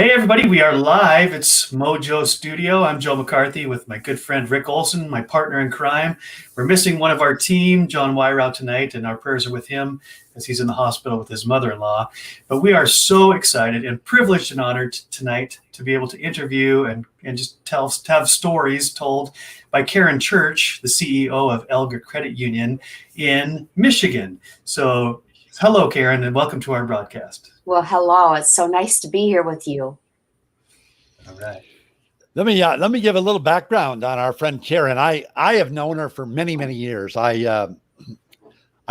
Hey everybody, we are live. It's MoJOE Studio. I'm Joe McCarthy with my good friend Rick Olson, my partner in crime. We're missing one of our team, Jon Weirauch, tonight, and our prayers are with him as he's in the hospital with his mother-in-law. But we are so excited and privileged and honored tonight to be able to interview and just have stories told by Karen Church, the CEO of ELGA Credit Union in Michigan. So hello, Karen, and welcome to our broadcast. Well, hello. It's so nice to be here with you. All right. Let me give a little background on our friend Karen. I have known her for many years. I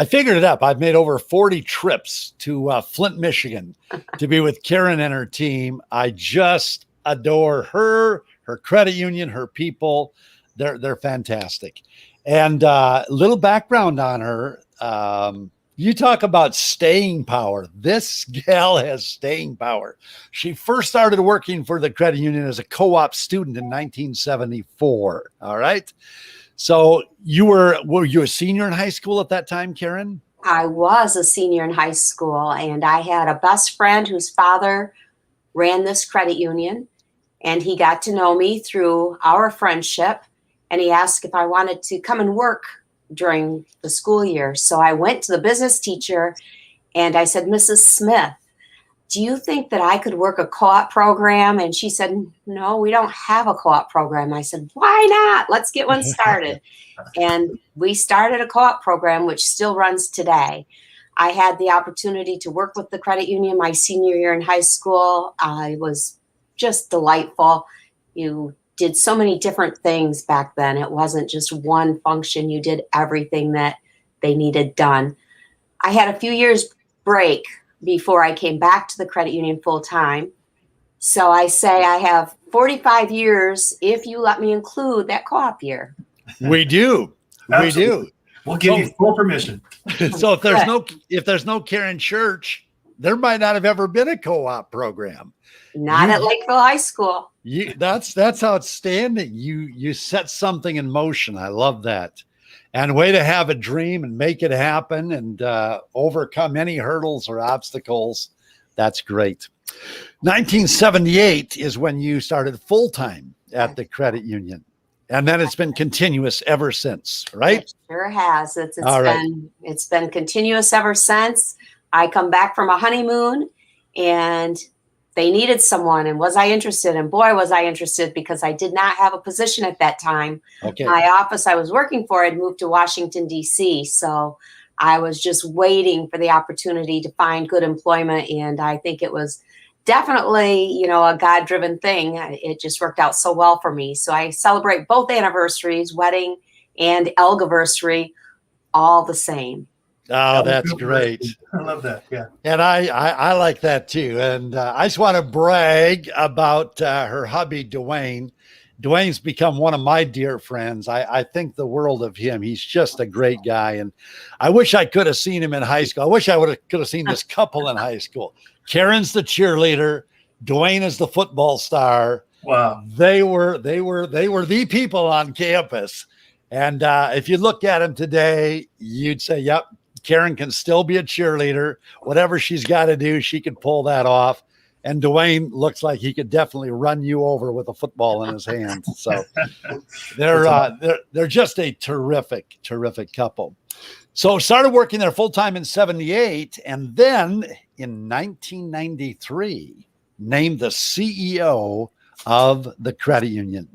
figured it up. I've made over 40 trips to Flint, Michigan, to be with Karen and her team. I just adore her credit union, her people. They're fantastic. And little background on her. You talk about staying power. This gal has staying power. She first started working for the credit union as a co-op student in 1974. All right. So were you a senior in high school at that time, Karen? I was a senior in high school, and I had a best friend whose father ran this credit union, and he got to know me through our friendship, and he asked if I wanted to come and work during the school year. So I went to the business teacher and I said, Mrs. Smith, do you think that I could work a co-op program? And she said, no, we don't have a co-op program. I said, why not? Let's get one started. And we started a co-op program, which still runs today. I had the opportunity to work with the credit union my senior year in high school. It was just delightful. You did so many different things back then. It wasn't just one function. You did everything that they needed done. I had a few years break before I came back to the credit union full time. So I say I have 45 years if you let me include that co-op year. We do. Absolutely. We do. We'll give you full permission. So if there's no Karen Church, there might not have ever been a co-op program. Not at Lakeville High School. That's outstanding. You set something in motion. I love that. And way to have a dream and make it happen and overcome any hurdles or obstacles. That's great. 1978 is when you started full-time at the credit union. And then it's been continuous ever since, right? It sure has. It's been continuous ever since. I come back from a honeymoon and they needed someone, and was I interested? And boy, was I interested, because I did not have a position at that time. Okay. My office I was working for had moved to Washington, D.C. So I was just waiting for the opportunity to find good employment. And I think it was definitely, a God-driven thing. It just worked out so well for me. So I celebrate both anniversaries, wedding and ELGAversary, all the same. Oh, that's great. I love that. Yeah. And I like that too. And I just want to brag about her hubby, Dwayne. Dwayne's become one of my dear friends. I think the world of him. He's just a great guy. And I wish I could have seen him in high school. I wish I could have seen this couple in high school. Karen's the cheerleader. Dwayne is the football star. Wow. They were the people on campus. And if you look at him today, you'd say, yep, Karen can still be a cheerleader. Whatever she's got to do, she could pull that off. And Dwayne looks like he could definitely run you over with a football in his hands. So they're just a terrific couple. So started working there full time in 78, and then in 1993 named the CEO of the credit union,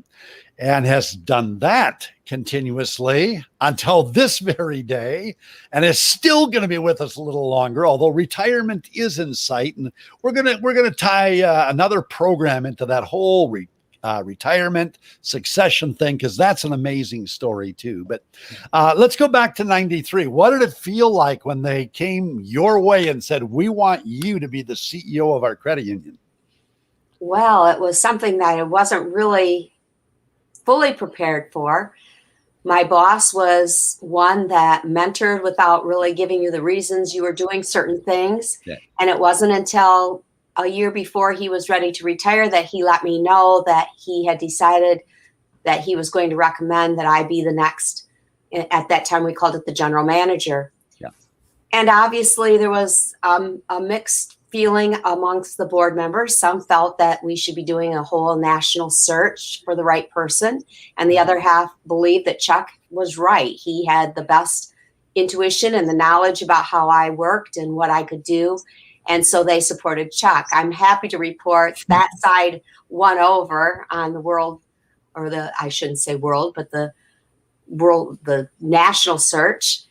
and has done that continuously until this very day, and is still going to be with us a little longer, although retirement is in sight. And we're gonna tie another program into that whole retirement succession thing, because that's an amazing story too. But let's go back to 93. What did it feel like when they came your way and said, we want you to be the CEO of our credit union? Well, it was something that I wasn't really fully prepared for. My boss was one that mentored without really giving you the reasons you were doing certain things. Yeah. And it wasn't until a year before he was ready to retire that he let me know that he had decided that he was going to recommend that I be the next, at that time we called it the general manager. Yeah. And obviously there was a mixed feeling amongst the board members. Some felt that we should be doing a whole national search for the right person. And the other half believed that Chuck was right. He had the best intuition and the knowledge about how I worked and what I could do. And so they supported Chuck. I'm happy to report that side won over on the world, or I shouldn't say world, but the national search.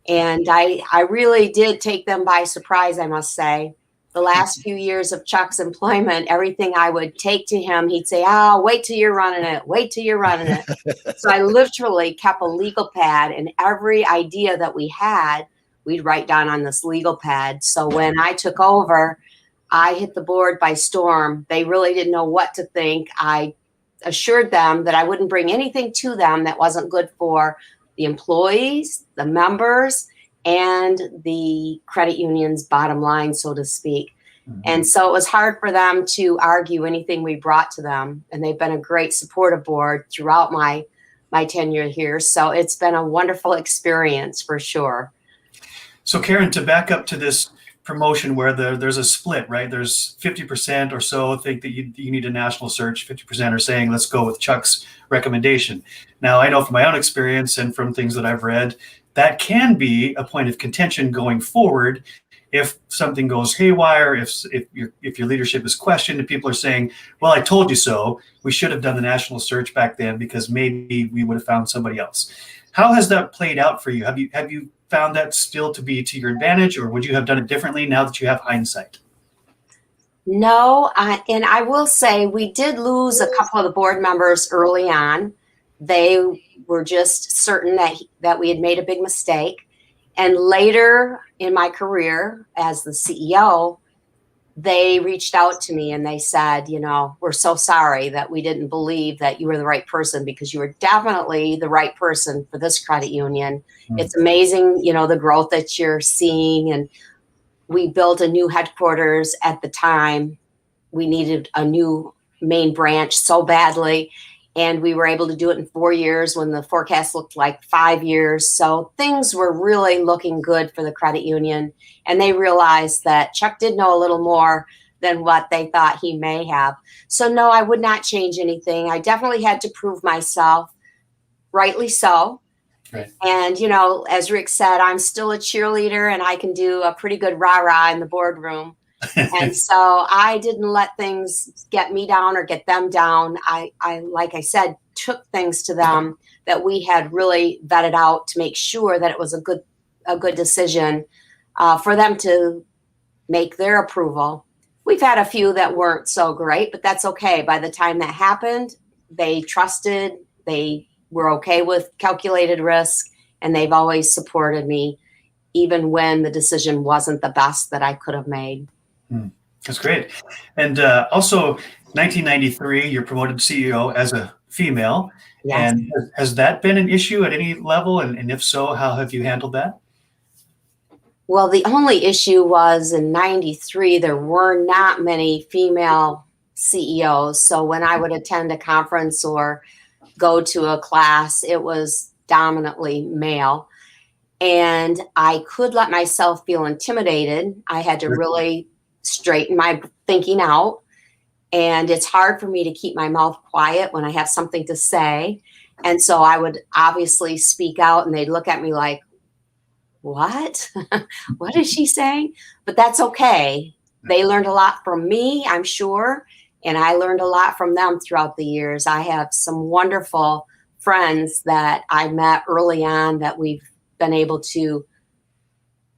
And I really did take them by surprise, I must say. The last few years of Chuck's employment, everything I would take to him, he'd say, "Oh, wait till you're running it. Wait till you're running it." So I literally kept a legal pad, and every idea that we had, we'd write down on this legal pad. So when I took over, I hit the board by storm. They really didn't know what to think. I assured them that I wouldn't bring anything to them that wasn't good for the employees, the members, and the credit union's bottom line, so to speak. Mm-hmm. And so it was hard for them to argue anything we brought to them. And they've been a great supportive board throughout my tenure here. So it's been a wonderful experience for sure. So Karen, to back up to this promotion where there's a split, right? There's 50% or so think that you need a national search, 50% are saying, let's go with Chuck's recommendation. Now, I know from my own experience and from things that I've read, that can be a point of contention going forward if something goes haywire, if your leadership is questioned and people are saying, well, I told you so, we should have done the national search back then because maybe we would have found somebody else. How has that played out for you? Have you found that still to be to your advantage, or would you have done it differently now that you have hindsight? No, and I will say we did lose a couple of the board members early on. They were just certain that we had made a big mistake. And later in my career as the CEO, they reached out to me and they said, we're so sorry that we didn't believe that you were the right person, because you were definitely the right person for this credit union. Mm-hmm. It's amazing, the growth that you're seeing. And we built a new headquarters at the time. We needed a new main branch so badly. And we were able to do it in 4 years when the forecast looked like 5 years. So things were really looking good for the credit union. And they realized that Chuck did know a little more than what they thought he may have. So no, I would not change anything. I definitely had to prove myself, rightly so. Right. And, as Rick said, I'm still a cheerleader and I can do a pretty good rah-rah in the boardroom. And so I didn't let things get me down or get them down. I, like I said, took things to them that we had really vetted out to make sure that it was a good decision for them to make their approval. We've had a few that weren't so great, but that's okay. By the time that happened, they trusted, they were okay with calculated risk, and they've always supported me, even when the decision wasn't the best that I could have made. That's great. And also, 1993, you're promoted CEO as a female. Yes. And has that been an issue at any level? And if so, how have you handled that? Well, the only issue was in 93, there were not many female CEOs. So when I would attend a conference or go to a class, it was dominantly male. And I could let myself feel intimidated. I had to really straighten my thinking out. And it's hard for me to keep my mouth quiet when I have something to say. And so I would obviously speak out and they'd look at me like, what? What is she saying? But that's okay. They learned a lot from me, I'm sure. And I learned a lot from them throughout the years. I have some wonderful friends that I met early on that we've been able to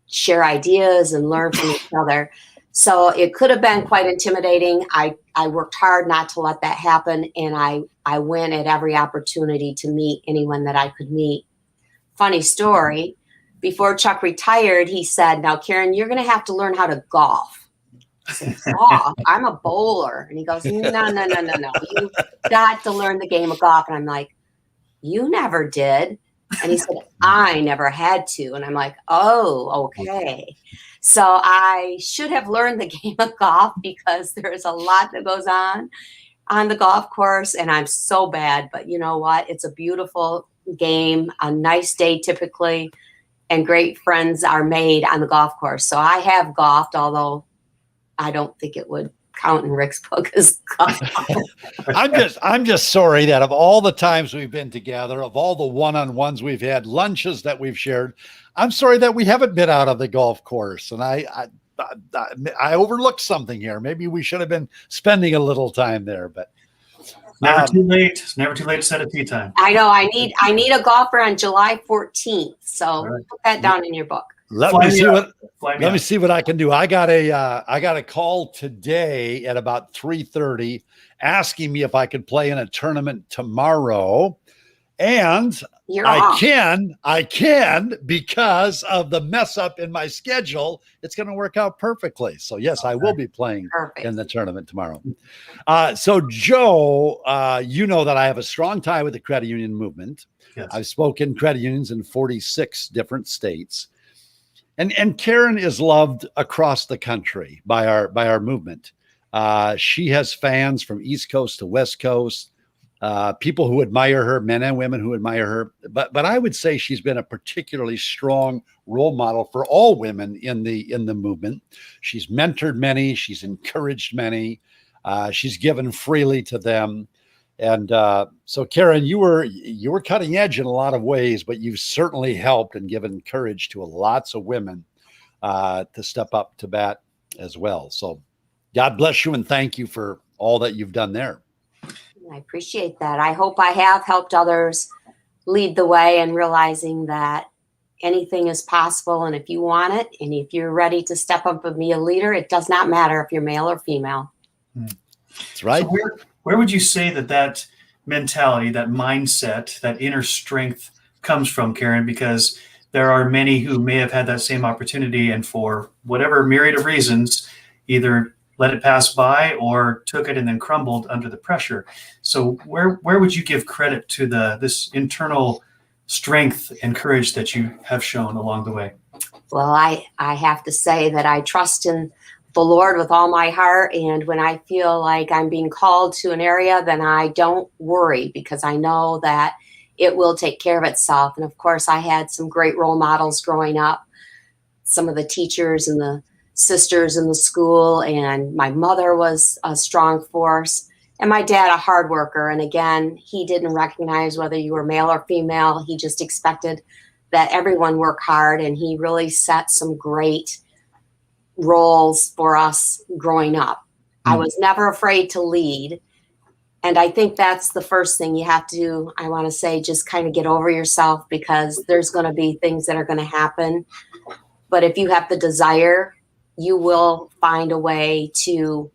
share ideas and learn from each other. So it could have been quite intimidating. I worked hard not to let that happen. And I went at every opportunity to meet anyone that I could meet. Funny story. Before Chuck retired, he said, now, Karen, you're going to have to learn how to golf. I said, golf? I'm a bowler. And he goes, no. You've got to learn the game of golf. And I'm like, you never did. And he said, I never had to. And I'm like, oh, okay. So I should have learned the game of golf because there's a lot that goes on the golf course. And I'm so bad. But you know what? It's a beautiful game, a nice day typically, and great friends are made on the golf course. So I have golfed, although I don't think it would count in Rick's book as I'm just sorry that of all the times we've been together, of all the one-on-ones we've had, lunches that we've shared, I'm sorry that we haven't been out on the golf course. And I overlooked something here. Maybe we should have been spending a little time there, but never too late. It's never too late to set a tee time. I know I need a golfer on July 14th. So Right. put that down in your book. let Fly me me see out. what let me see what I can do. I got a call today at about 3:30 asking me if I could play in a tournament tomorrow. And You're I off. can because of the mess up in my schedule. It's going to work out perfectly. So yes, I will be playing Perfect. in the tournament tomorrow. So Joe, you know that I have a strong tie with the credit union movement. Yes. I've spoken credit unions in 46 different states. And Karen is loved across the country by our movement. She has fans from East Coast to West Coast, people who admire her, men and women who admire her. But I would say she's been a particularly strong role model for all women in the movement. She's mentored many. She's encouraged many. She's given freely to them. And so, Karen, you were cutting edge in a lot of ways, but you've certainly helped and given courage to lots of women to step up to bat as well. So God bless you and thank you for all that you've done there. I appreciate that. I hope I have helped others lead the way and realizing that anything is possible. And if you want it, and if you're ready to step up and be a leader, it does not matter if you're male or female. That's right. So where would you say that mentality, that mindset, that inner strength comes from, Karen? Because there are many who may have had that same opportunity and for whatever myriad of reasons, either let it pass by or took it and then crumbled under the pressure. So where would you give credit to this internal strength and courage that you have shown along the way? Well, I have to say that I trust in the Lord with all my heart. And when I feel like I'm being called to an area, then I don't worry because I know that it will take care of itself. And of course, I had some great role models growing up, some of the teachers and the sisters in the school, and my mother was a strong force, and my dad a hard worker. And again, he didn't recognize whether you were male or female. He just expected that everyone work hard, and he really set some great roles for us growing up. I was never afraid to lead. And I think that's the first thing you have to do. I want to say, just kind of get over yourself, because there's going to be things that are going to happen. But if you have the desire, you will find a way to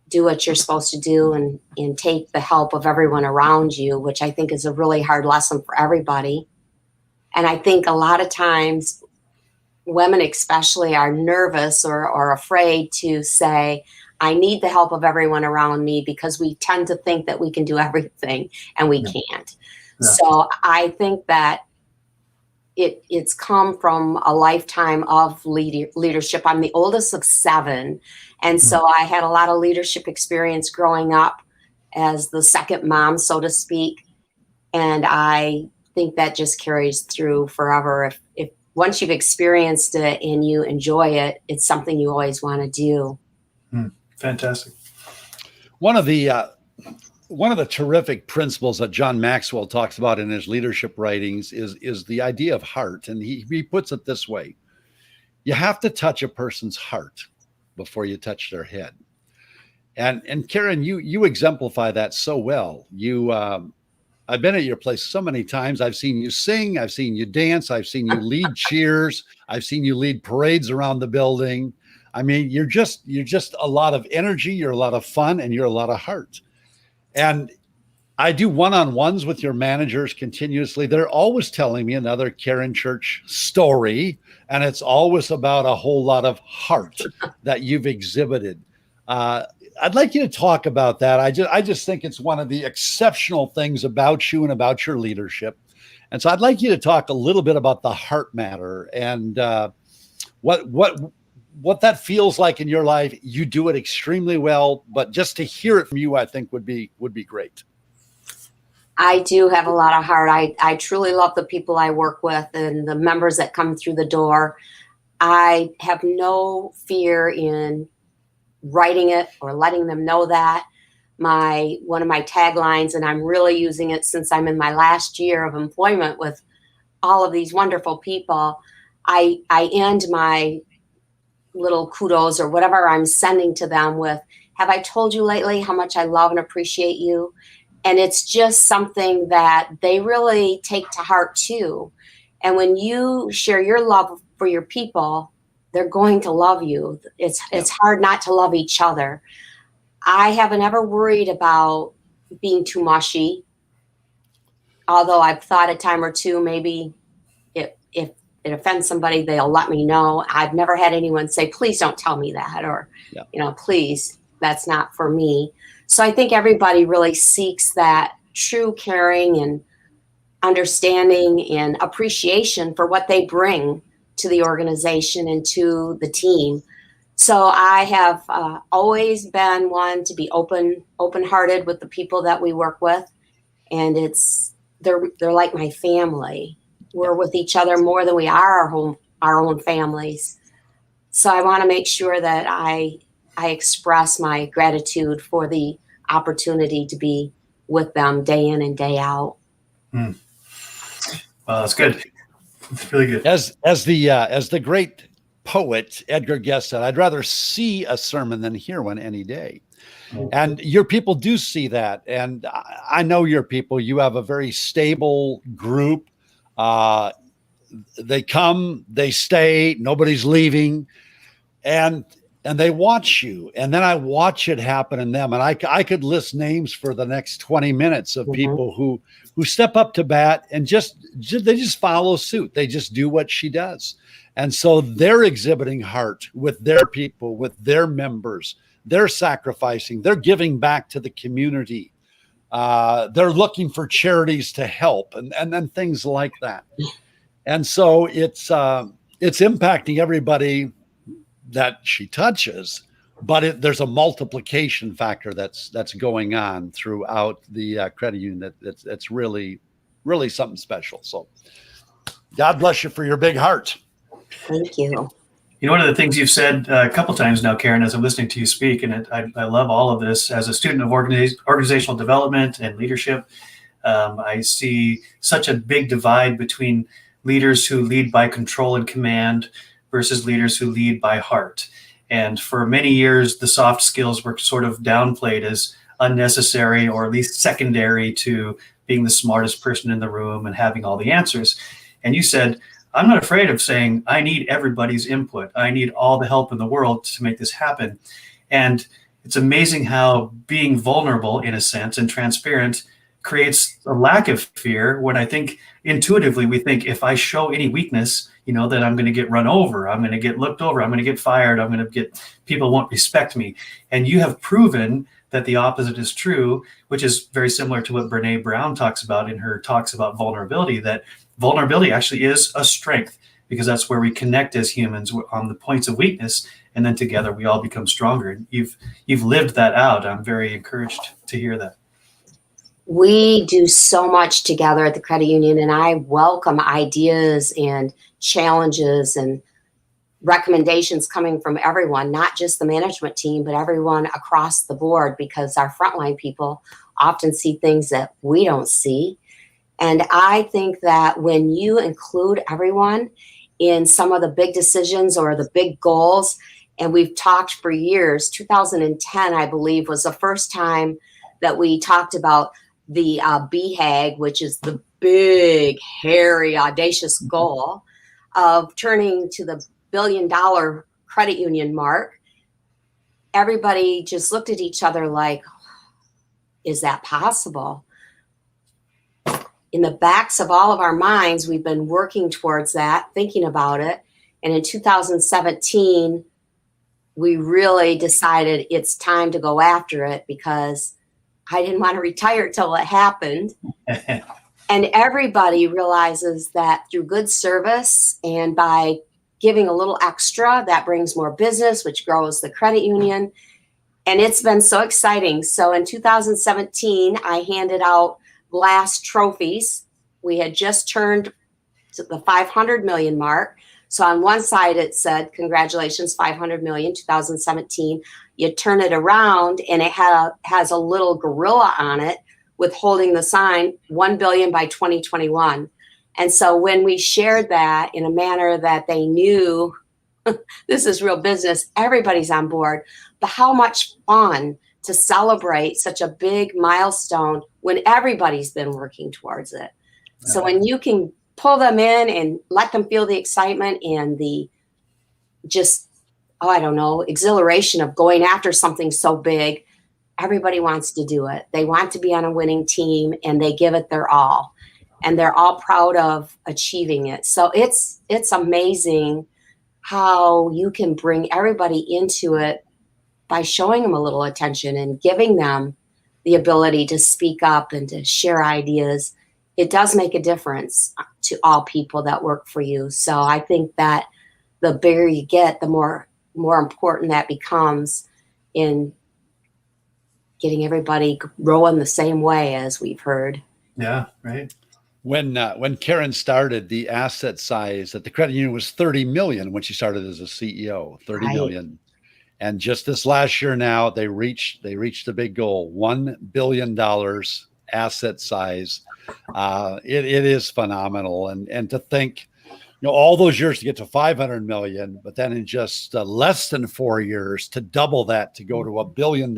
do what you're supposed to do and take the help of everyone around you, which I think is a really hard lesson for everybody. And I think a lot of times women especially are nervous or afraid to say, I need the help of everyone around me, because we tend to think that we can do everything and we can't. Yeah. So I think that it's come from a lifetime of leadership. I'm the oldest of 7. And so I had a lot of leadership experience growing up as the second mom, so to speak. And I think that just carries through forever. If once you've experienced it and you enjoy it, it's something you always want to do. Fantastic. One of the terrific principles that John Maxwell talks about in his leadership writings is the idea of heart. And he puts it this way: you have to touch a person's heart before you touch their head. And Karen, you exemplify that so well. I've been at your place so many times. I've seen you sing, I've seen you dance, I've seen you lead cheers, I've seen you lead parades around the building. I mean, you're just a lot of energy, you're a lot of fun, and you're a lot of heart. And I do one-on-ones with your managers continuously. They're always telling me another Karen Church story, and it's always about a whole lot of heart that you've exhibited. I'd like you to talk about that. I just think it's one of the exceptional things about you and about your leadership. And so I'd like you to talk a little bit about the heart matter and what that feels like in your life. You do it extremely well, but just to hear it from you, I think would be great. I do have a lot of heart. I truly love the people I work with and the members that come through the door. I have no fear in writing it or letting them know that. One of my taglines, and I'm really using it since I'm in my last year of employment with all of these wonderful people, I end my little kudos or whatever I'm sending to them with, have I told you lately how much I love and appreciate you? And it's just something that they really take to heart too. And when you share your love for your people, they're going to love you. It's hard not to love each other. I haven't ever worried about being too mushy, although I've thought a time or two, maybe if it offends somebody, they'll let me know. I've never had anyone say, please don't tell me that, or, please, that's not for me. So I think everybody really seeks that true caring and understanding and appreciation for what they bring to the organization and to the team. So I have always been one to be open-hearted with the people that we work with, and they're like my family. We're with each other more than we are our own families. So I want to make sure that I express my gratitude for the opportunity to be with them day in and day out. Well, that's good. It's really good. As the great poet Edgar Guest said, I'd rather see a sermon than hear one any day. And your people do see that. And I know your people. You have a very stable group. They come, they stay, nobody's leaving, and they watch you. And then I watch it happen in them. And I could list names for the next 20 minutes of people who step up to bat and they just follow suit. They just do what she does. And so they're exhibiting heart with their people, with their members. They're sacrificing, they're giving back to the community. They're looking for charities to help and then things like that. And so it's impacting everybody that she touches, but there's a multiplication factor that's going on throughout the credit union that's really, really something special. So God bless you for your big heart. Thank you. One of the things you've said a couple times now, Karen, as I'm listening to you speak, and I love all of this, as a student of organizational development and leadership, I see such a big divide between leaders who lead by control and command versus leaders who lead by heart. And for many years, the soft skills were sort of downplayed as unnecessary, or at least secondary to being the smartest person in the room and having all the answers. And you said, I'm not afraid of saying, I need everybody's input. I need all the help in the world to make this happen. And it's amazing how being vulnerable, in a sense, and transparent creates a lack of fear, when I think intuitively we think, if I show any weakness, that I'm going to get run over, I'm going to get looked over, I'm going to get fired, I'm going to get, people won't respect me. And you have proven that the opposite is true, which is very similar to what Brene Brown talks about in her talks about vulnerability, that vulnerability actually is a strength, because that's where we connect as humans on the points of weakness, and then together we all become stronger. And you've lived that out. I'm very encouraged to hear that. We do so much together at the credit union, and I welcome ideas and challenges and recommendations coming from everyone, not just the management team, but everyone across the board, because our frontline people often see things that we don't see. And I think that when you include everyone in some of the big decisions or the big goals, and we've talked for years, 2010, I believe, was the first time that we talked about the BHAG, which is the big, hairy, audacious goal of turning to the $1 billion credit union mark. Everybody just looked at each other like, is that possible? In the backs of all of our minds, we've been working towards that, thinking about it. And in 2017, we really decided it's time to go after it, because I didn't want to retire till it happened. And everybody realizes that through good service and by giving a little extra, that brings more business, which grows the credit union. And it's been so exciting. So in 2017, I handed out glass trophies. We had just turned to the 500 million mark. So on one side, it said, congratulations, 500 million, 2017. You turn it around and it has a little gorilla on it with holding the sign, 1 billion by 2021. And so when we shared that in a manner that they knew this is real business, everybody's on board. But how much fun to celebrate such a big milestone when everybody's been working towards it. So when you can pull them in and let them feel the excitement and the just, exhilaration of going after something so big, everybody wants to do it. They want to be on a winning team and they give it their all. And they're all proud of achieving it. So it's amazing how you can bring everybody into it by showing them a little attention and giving them the ability to speak up and to share ideas. It does make a difference to all people that work for you. So I think that the bigger you get, the more important that becomes in getting everybody rowing the same way, as we've heard. Yeah, right. When Karen started, the asset size at the credit union was 30 million when she started as a CEO, 30 Right. million. And just this last year now, they reached the big goal, $1 billion asset size. It is phenomenal. And to think, all those years to get to 500 million, but then in just less than 4 years to double that, to go to $1 billion.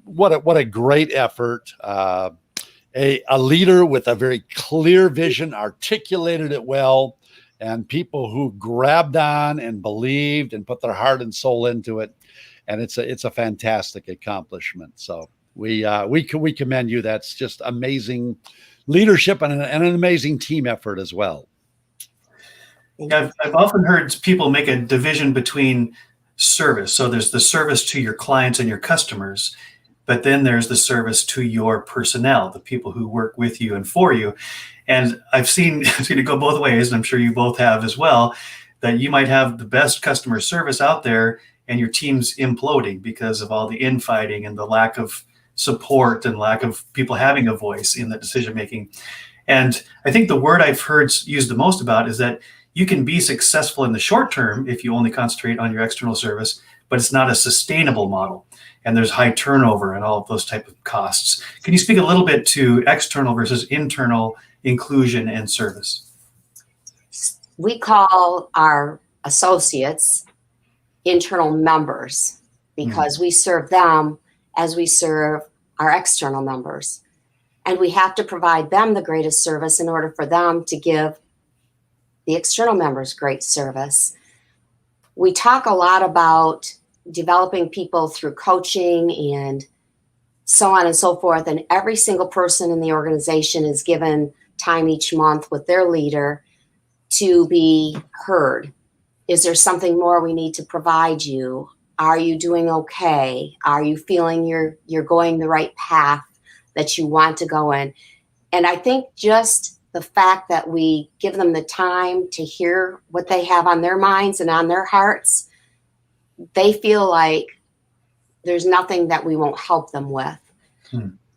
What a great effort. A leader with a very clear vision, articulated it well, and people who grabbed on and believed and put their heart and soul into it. And it's a fantastic accomplishment. So we commend you. That's just amazing leadership and an amazing team effort as well. I've often heard people make a division between service. So there's the service to your clients and your customers, but then there's the service to your personnel, the people who work with you and for you. And I've seen it go both ways, and I'm sure you both have as well, that you might have the best customer service out there and your team's imploding because of all the infighting and the lack of support and lack of people having a voice in the decision making. And I think the word I've heard used the most about is that you can be successful in the short term if you only concentrate on your external service, but it's not a sustainable model. And there's high turnover and all of those type of costs. Can you speak a little bit to external versus internal inclusion and service? We call our associates internal members because we serve them as we serve our external members. And we have to provide them the greatest service in order for them to give the external members great service. We talk a lot about developing people through coaching and so on and so forth. And every single person in the organization is given time each month with their leader to be heard. Is there something more we need to provide you? Are you doing okay? Are you feeling you're going the right path that you want to go in? And I think just the fact that we give them the time to hear what they have on their minds and on their hearts, they feel like there's nothing that we won't help them with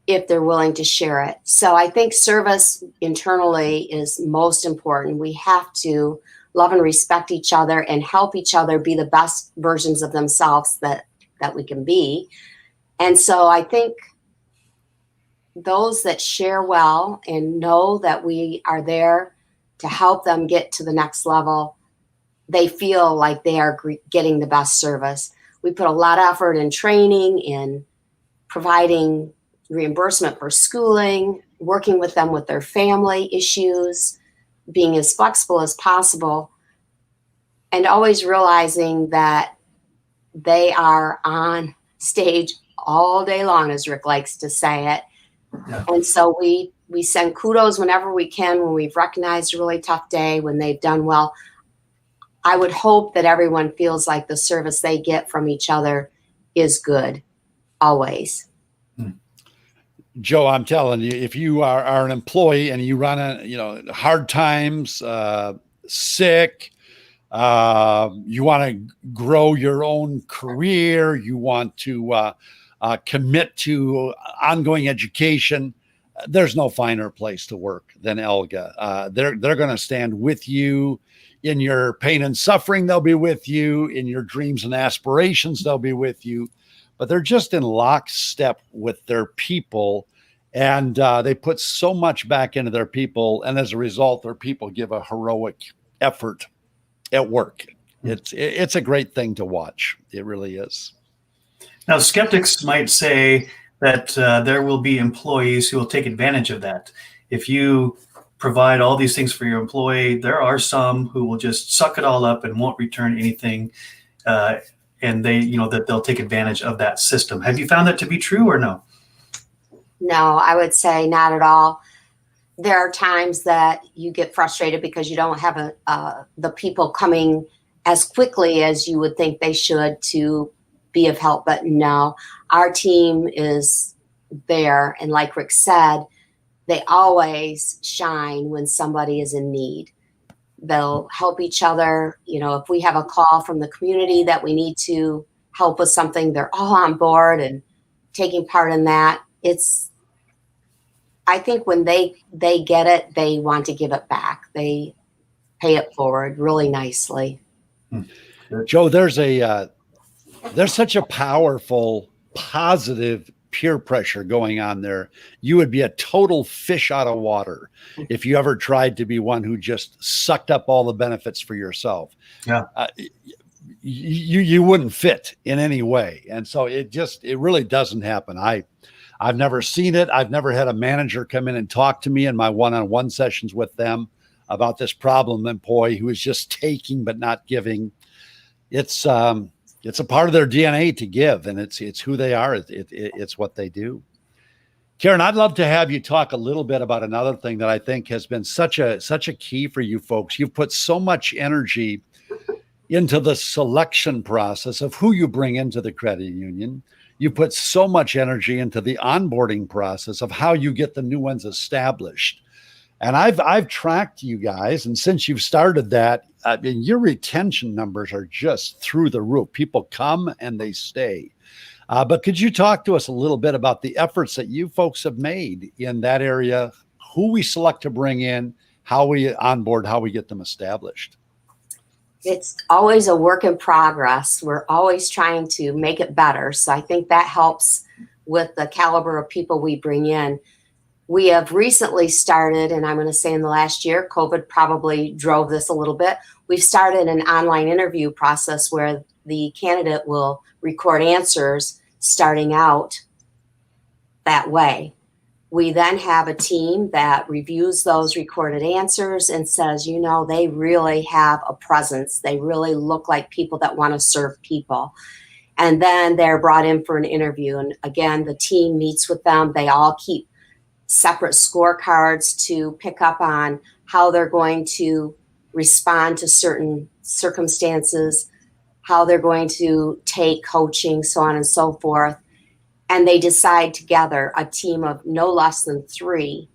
if they're willing to share it. So I think service internally is most important. We have to love and respect each other and help each other be the best versions of themselves that we can be. And so I think those that share well and know that we are there to help them get to the next level, they feel like they are getting the best service. We put a lot of effort in training, in providing reimbursement for schooling, working with them with their family issues, being as flexible as possible, and always realizing that they are on stage all day long, as Rick likes to say it. Yeah. And so we send kudos whenever we can, when we've recognized a really tough day, when they've done well. I would hope that everyone feels like the service they get from each other is good, always. Joe, I'm telling you, if you are an employee and you run hard times, sick, you want to grow your own career, you want to commit to ongoing education, there's no finer place to work than ELGA. They're going to stand with you In your pain and suffering, they'll be with you. In your dreams and aspirations, they'll be with you. But they're just in lockstep with their people. And they put so much back into their people. And as a result, their people give a heroic effort at work. It's a great thing to watch. It really is. Now, skeptics might say that there will be employees who will take advantage of that. If you provide all these things for your employee, there are some who will just suck it all up and won't return anything. And that they'll take advantage of that system. Have you found that to be true or no? No, I would say not at all. There are times that you get frustrated because you don't have the people coming as quickly as you would think they should to be of help. But no, our team is there. And like Rick said, they always shine when somebody is in need. They'll help each other. If we have a call from the community that we need to help with something, they're all on board and taking part in that. I think when they get it, they want to give it back. They pay it forward really nicely. Joe, there's such a powerful, positive peer pressure going on there. You would be a total fish out of water if you ever tried to be one who just sucked up all the benefits for yourself. Yeah. You wouldn't fit in any way. And so it really doesn't happen. I've never seen it. I've never had a manager come in and talk to me in my one-on-one sessions with them about this problem employee who is just taking but not giving. It's a part of their DNA to give, and it's who they are. It's what they do. Karen, I'd love to have you talk a little bit about another thing that I think has been such a key for you folks. You've put so much energy into the selection process of who you bring into the credit union. You put so much energy into the onboarding process of how you get the new ones established. And I've tracked you guys, and since you've started that, your retention numbers are just through the roof. People come and they stay. But could you talk to us a little bit about the efforts that you folks have made in that area, who we select to bring in, how we onboard, how we get them established? It's always a work in progress. We're always trying to make it better. So I think that helps with the caliber of people we bring in. We have recently started, and I'm going to say in the last year, COVID probably drove this a little bit. We've started an online interview process where the candidate will record answers starting out that way. We then have a team that reviews those recorded answers and says, they really have a presence. They really look like people that want to serve people. And then they're brought in for an interview. And again, the team meets with them. They all keep separate scorecards to pick up on how they're going to respond to certain circumstances, how they're going to take coaching, so on and so forth. And they decide together, a team of no less than 3.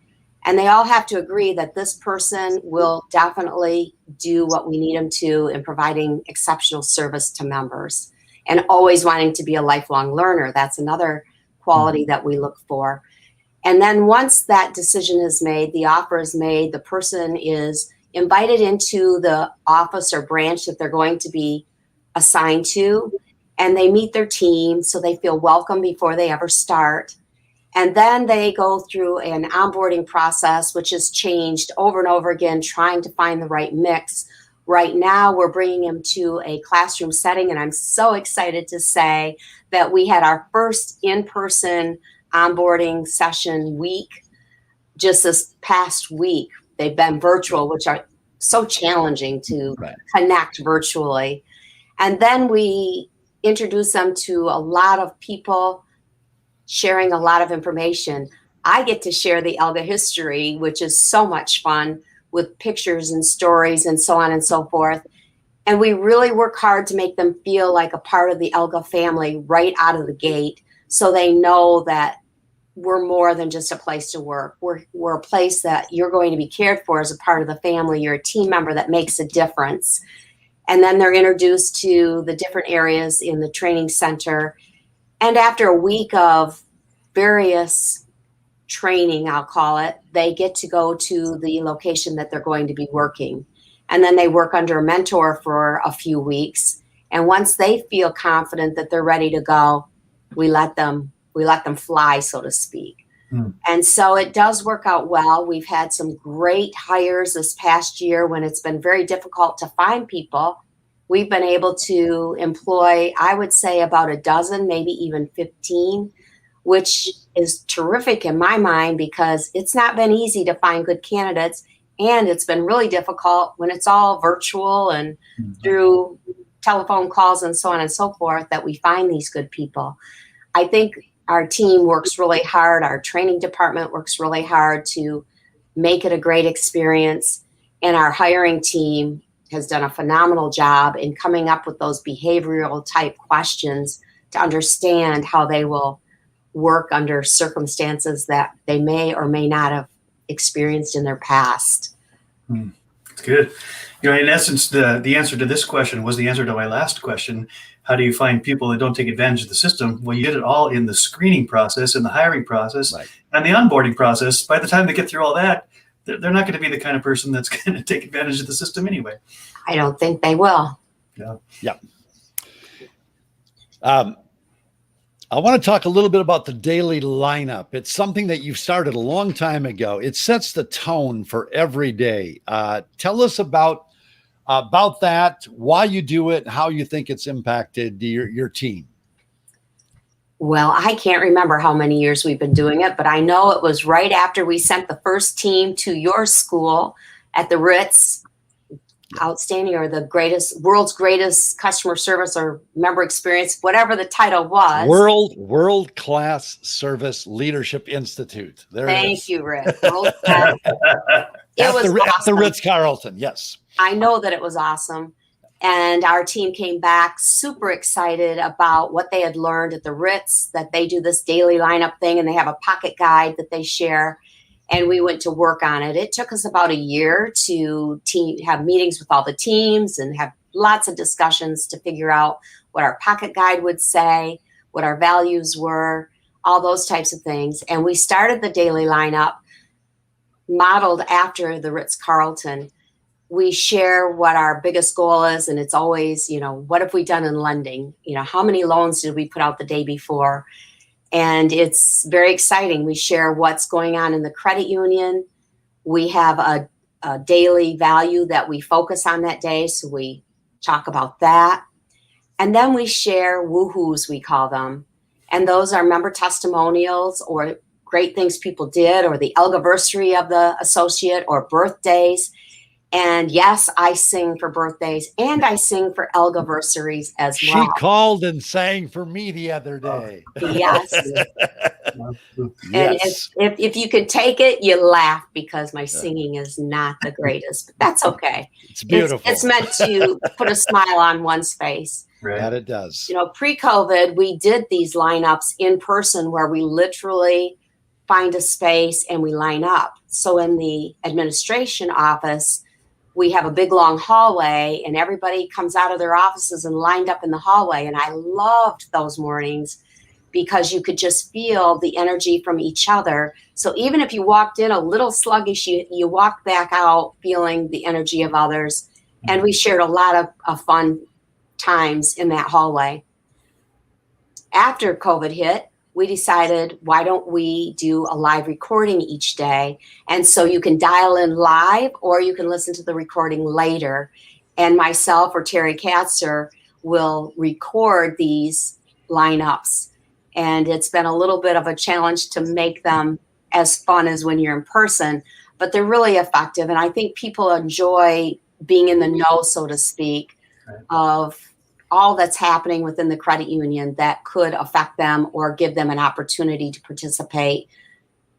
And they all have to agree that this person will definitely do what we need them to in providing exceptional service to members and always wanting to be a lifelong learner. That's another quality that we look for. And then once that decision is made, the offer is made, the person is invited into the office or branch that they're going to be assigned to, and they meet their team so they feel welcome before they ever start. And then they go through an onboarding process, which has changed over and over again, trying to find the right mix. Right now, we're bringing them to a classroom setting, and I'm so excited to say that we had our first in-person onboarding session week just this past week. They've been virtual, which are so challenging to connect virtually. And then we introduce them to a lot of people sharing a lot of information. I get to share the ELGA history, which is so much fun, with pictures and stories and so on and so forth. And we really work hard to make them feel like a part of the ELGA family right out of the gate, so they know that we're more than just a place to work. We're a place that you're going to be cared for as a part of the family. You're a team member that makes a difference. And then they're introduced to the different areas in the training center. And after a week of various training, I'll call it, they get to go to the location that they're going to be working. and then they work under a mentor for a few weeks. And once they feel confident that they're ready to go, we let them fly, so to speak. And so it does work out well. We've had some great hires this past year when it's been very difficult to find people. We've been able to employ, I would say, about a dozen, maybe even 15, which is terrific in my mind because it's not been easy to find good candidates. And it's been really difficult when it's all virtual and through telephone calls and so on and so forth that we find these good people. I think our team works really hard. Our training department works really hard to make it a great experience. And our hiring team has done a phenomenal job in coming up with those behavioral type questions to understand how they will work under circumstances that they may or may not have experienced in their past. That's good. In essence, the answer to this question was the answer to my last question. How do you find people that don't take advantage of the system? Well, you did it all in the screening process, in the hiring process, right, and the onboarding process. By the time they get through all that, they're not going to be the kind of person that's going to take advantage of the system anyway. I don't think they will. Yeah. I want to talk a little bit about the daily lineup. It's something that you've started a long time ago. It sets the tone for every day. Tell us about that, why you do it, how you think it's impacted your team. Well, I can't remember how many years we've been doing it, but I know it was right after we sent the first team to your school at the Ritz. Outstanding, or the world's greatest customer service or member experience, whatever the title was. World Class Service Leadership Institute. Thank you, Rick. World Class. It was awesome. At the Ritz-Carlton, yes. I know that it was awesome. And our team came back super excited about what they had learned at the Ritz, that they do this daily lineup thing and they have a pocket guide that they share. And we went to work on it. It took us about a year to have meetings with all the teams and have lots of discussions to figure out what our pocket guide would say, what our values were, all those types of things. And we started the daily lineup modeled after the Ritz-Carlton. We share what our biggest goal is, and it's always, what have we done in lending? How many loans did we put out the day before? And it's very exciting. We share what's going on in the credit union. We have a daily value that we focus on that day, so we talk about that. And then we share woohoos, we call them. And those are member testimonials or great things people did, or the ELGAversary of the associate, or birthdays. And yes, I sing for birthdays and I sing for ELGAversaries as well. She called and sang for me the other day. Yes. Yes. And if you could take it, you laugh because my singing is not the greatest, but that's okay. It's beautiful. It's meant to put a smile on one's face. Right. That it does. Pre-COVID, we did these lineups in person where we literally find a space and we line up. So in the administration office, we have a big long hallway and everybody comes out of their offices and lined up in the hallway. And I loved those mornings because you could just feel the energy from each other. So even if you walked in a little sluggish, you walked back out feeling the energy of others. And we shared a lot of fun times in that hallway. After COVID hit, we decided, why don't we do a live recording each day? And so you can dial in live or you can listen to the recording later. And myself or Terry Katzer will record these lineups. And it's been a little bit of a challenge to make them as fun as when you're in person, but they're really effective. And I think people enjoy being in the know, so to speak, of all that's happening within the credit union that could affect them or give them an opportunity to participate.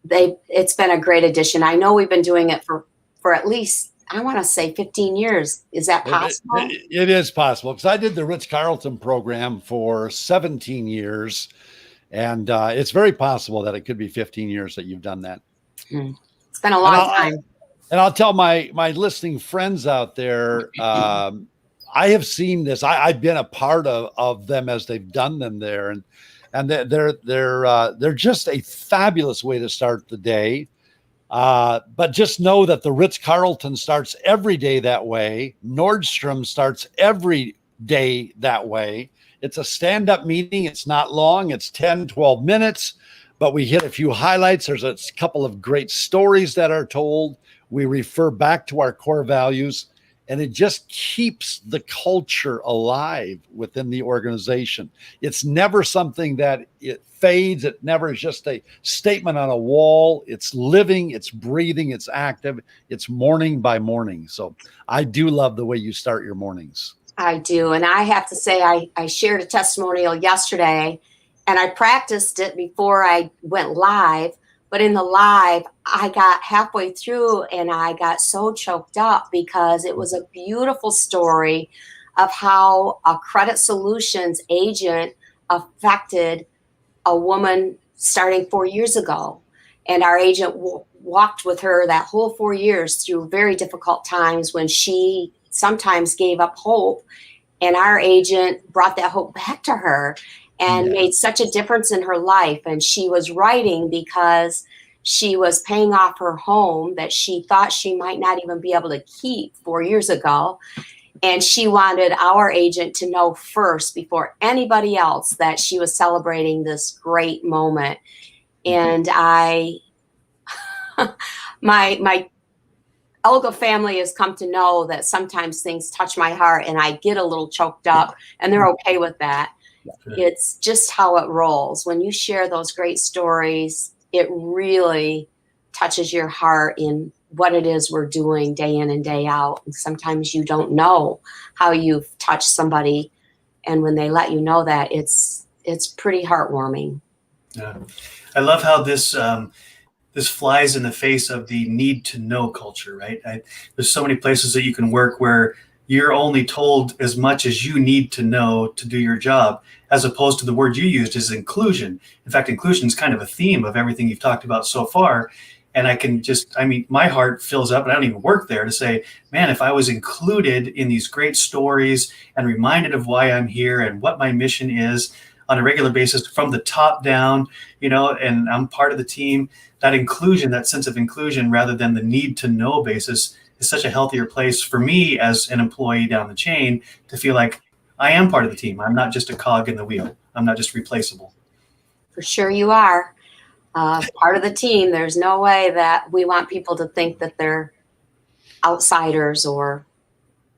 It's been a great addition. I know we've been doing it for at least, I want to say 15 years. Is that possible? It is possible because I did the Ritz-Carlton program for 17 years. And it's very possible that it could be 15 years that you've done that. It's been a long time. And I'll tell my listening friends out there, I have seen this. I've been a part of them as they've done them there, and they're just a fabulous way to start the day. But just know that the Ritz-Carlton starts every day that way. Nordstrom starts every day that way. It's a stand-up meeting. It's not long. It's 10, 12 minutes, but we hit a few highlights. There's a couple of great stories that are told. We refer back to our core values, and it just keeps the culture alive within the organization. It's never something that it fades. It never is just a statement on a wall. It's living, it's breathing, it's active. It's morning by morning. So I do love the way you start your mornings. I do. And I have to say, I shared a testimonial yesterday, and I practiced it before I went live. But in the live, I got halfway through and I got so choked up because it was a beautiful story of how a credit solutions agent affected a woman starting 4 years ago. And our agent walked with her that whole 4 years through very difficult times when she sometimes gave up hope. And our agent brought that hope back to her and made such a difference in her life. And she was writing because she was paying off her home that she thought she might not even be able to keep 4 years ago. And she wanted our agent to know first, before anybody else, that she was celebrating this great moment. And my ELGA family has come to know that sometimes things touch my heart and I get a little choked up, and they're okay with that. It's just how it rolls. When you share those great stories, it really touches your heart in what it is we're doing day in and day out. And sometimes you don't know how you've touched somebody, and when they let you know that, it's pretty heartwarming. Yeah. I love how this flies in the face of the need to know culture, right? There's so many places that you can work where you're only told as much as you need to know to do your job, as opposed to the word you used is inclusion. In fact, inclusion is kind of a theme of everything you've talked about so far. And my heart fills up, and I don't even work there, to say, man, if I was included in these great stories and reminded of why I'm here and what my mission is on a regular basis from the top down, and I'm part of the team, that inclusion, that sense of inclusion rather than the need to know basis is such a healthier place for me as an employee down the chain to feel like I am part of the team. I'm not just a cog in the wheel. I'm not just replaceable. For sure you are. Part of the team. There's no way that we want people to think that they're outsiders or,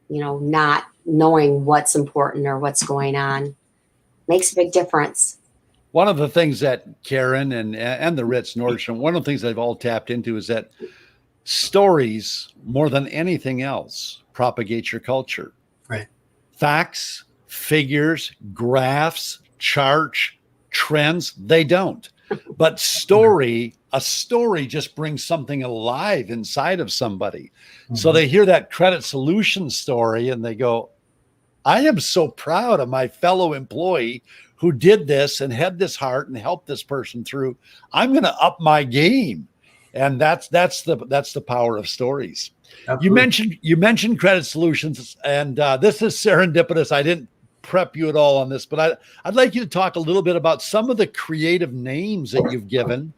not knowing what's important or what's going on. Makes a big difference. One of the things that Karen and the Ritz Nordstrom, one of the things they've all tapped into is that stories, more than anything else, propagate your culture. Right. Facts, figures, graphs, charts, trends, they don't. But a story just brings something alive inside of somebody. Mm-hmm. So they hear that credit solution story and they go, I am so proud of my fellow employee who did this and had this heart and helped this person through. I'm going to up my game. And that's the power of stories. Absolutely. You mentioned credit solutions, and this is serendipitous. I didn't prep you at all on this, but I'd like you to talk a little bit about some of the creative names that you've given.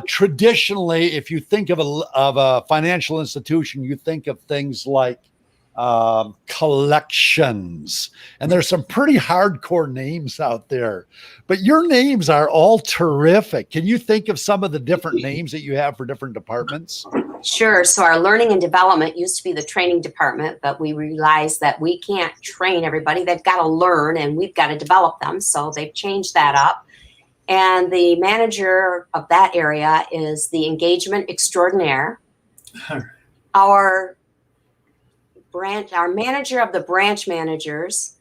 Traditionally, if you think of a financial institution, you think of things like collections, and there's some pretty hardcore names out there, but your names are all terrific. Can you think of some of the different names that you have for different departments? Sure. So our learning and development used to be the training department, but we realized that we can't train everybody. They've got to learn and we've got to develop them. So they've changed that up. And the manager of that area is the engagement extraordinaire. Our manager of the branch managers,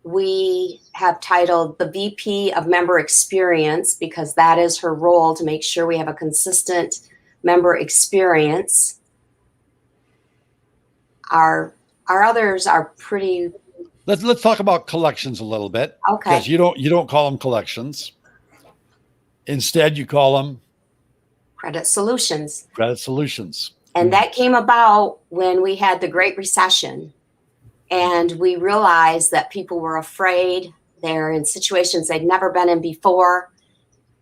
we have titled the VP of member experience, because that is her role, to make sure we have a consistent member experience. Our others are pretty. Let's talk about collections a little bit. Okay. Because you don't call them collections. Instead, you call them credit solutions. Credit solutions. And that came about when we had the Great Recession, and we realized that people were afraid. They're in situations they'd never been in before.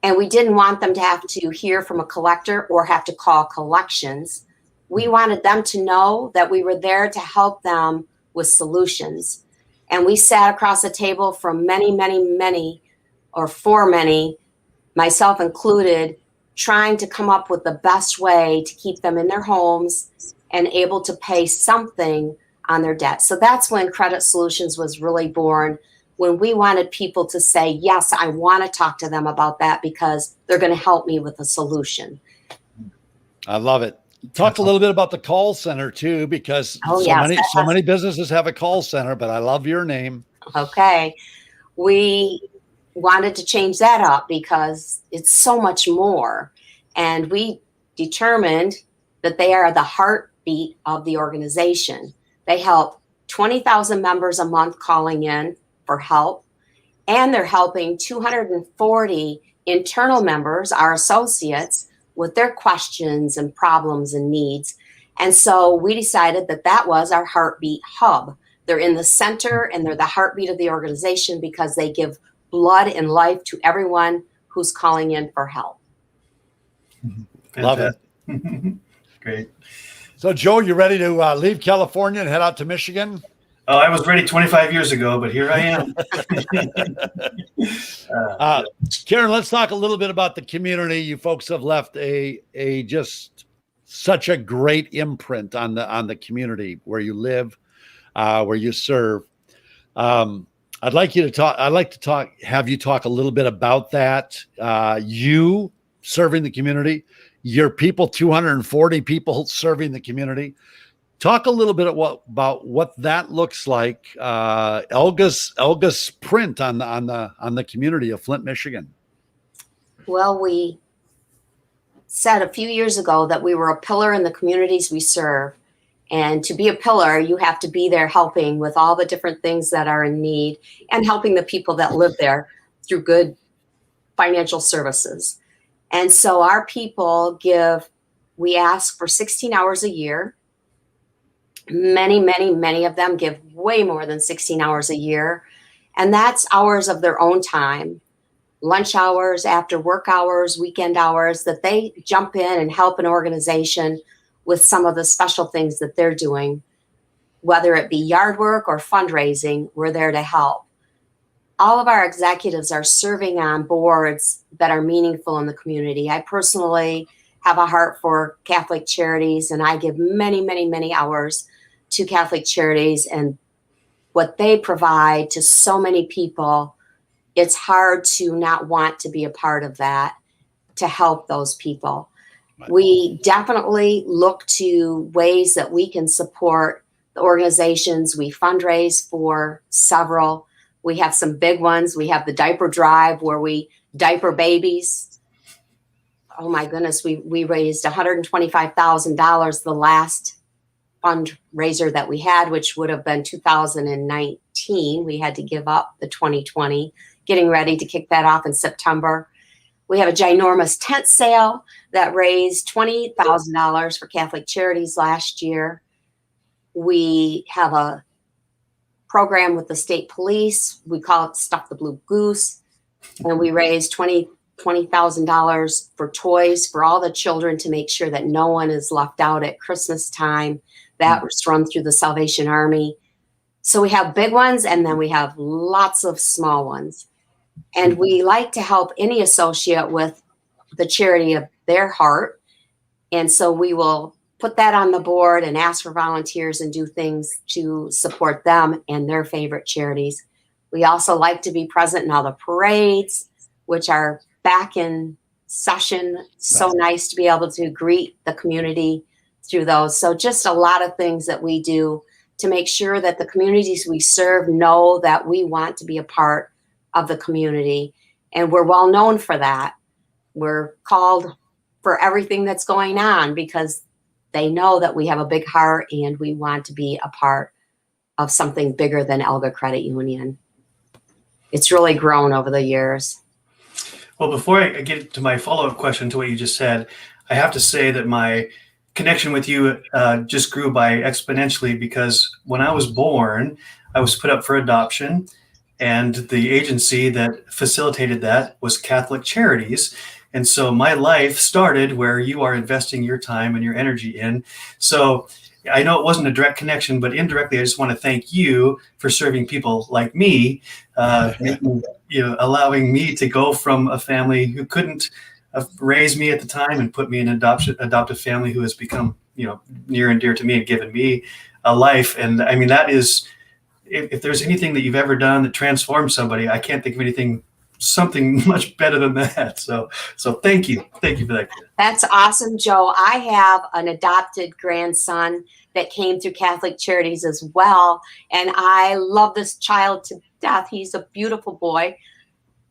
And we didn't want them to have to hear from a collector or have to call collections. We wanted them to know that we were there to help them with solutions. And we sat across a table from many, myself included, trying to come up with the best way to keep them in their homes and able to pay something on their debt. So that's when Credit Solutions was really born, when we wanted people to say, yes, I want to talk to them about that because they're going to help me with a solution. I love it. Talk a little bit about the call center too, because so many businesses have a call center, but I love your name. Okay. We wanted to change that up because it's so much more. And we determined that they are the heartbeat of the organization. They help 20,000 members a month calling in for help, and they're helping 240 internal members, our associates, with their questions and problems and needs. And so we decided that that was our heartbeat hub. They're in the center and they're the heartbeat of the organization because they give blood and life to everyone who's calling in for help. Love it. Great. So, Joe, you ready to leave California and head out to Michigan? Oh, I was ready 25 years ago, but here I am. Karen, let's talk a little bit about the community. You folks have left a just such a great imprint on the community where you live, where you serve. I'd like to have you talk a little bit about that. You serving the community, your people, 240 people serving the community. Talk a little bit about what that looks like. ELGA's print on the community of Flint, Michigan. Well, we said a few years ago that we were a pillar in the communities we serve. And to be a pillar, you have to be there helping with all the different things that are in need and helping the people that live there through good financial services. And so our people we ask for 16 hours a year. Many of them give way more than 16 hours a year. And that's hours of their own time, lunch hours, after work hours, weekend hours, that they jump in and help an organization with some of the special things that they're doing. Whether it be yard work or fundraising, we're there to help. All of our executives are serving on boards that are meaningful in the community. I personally have a heart for Catholic charities, and I give many hours to Catholic charities, and what they provide to so many people, it's hard to not want to be a part of that, to help those people. We definitely look to ways that we can support the organizations. We fundraise for several. We have some big ones. We have the diaper drive where we diaper babies. Oh my goodness, we raised $125,000 the last fundraiser that we had, which would have been 2019. We had to give up the 2020, getting ready to kick that off in September. We have a ginormous tent sale that raised $20,000 for Catholic charities last year. We have a program with the state police. We call it Stuff the Blue Goose. And we raised $20,000 for toys for all the children to make sure that no one is left out at Christmas time. That was run through the Salvation Army. So we have big ones, and then we have lots of small ones. And we like to help any associate with the charity of their heart. And so we will put that on the board and ask for volunteers and do things to support them and their favorite charities. We also like to be present in all the parades, which are back in session. So nice to be able to greet the community through those. So just a lot of things that we do to make sure that the communities we serve know that we want to be a part of the community. And we're well known for that. We're called for everything that's going on because they know that we have a big heart and we want to be a part of something bigger than ELGA Credit Union. It's really grown over the years. Well, before I get to my follow-up question to what you just said, I have to say that my connection with you just grew by exponentially, because when I was born, I was put up for adoption. And the agency that facilitated that was Catholic Charities. And so my life started where you are investing your time and your energy in. So I know it wasn't a direct connection, but indirectly, I just want to thank you for serving people like me, allowing me to go from a family who couldn't raise me at the time and put me in an adoptive family who has become, near and dear to me and given me a life. And I mean, that is, if there's anything that you've ever done that transformed somebody, I can't think of something much better than that. So thank you for that. That's awesome, Joe. I have an adopted grandson that came through Catholic Charities as well. And I love this child to death. He's a beautiful boy.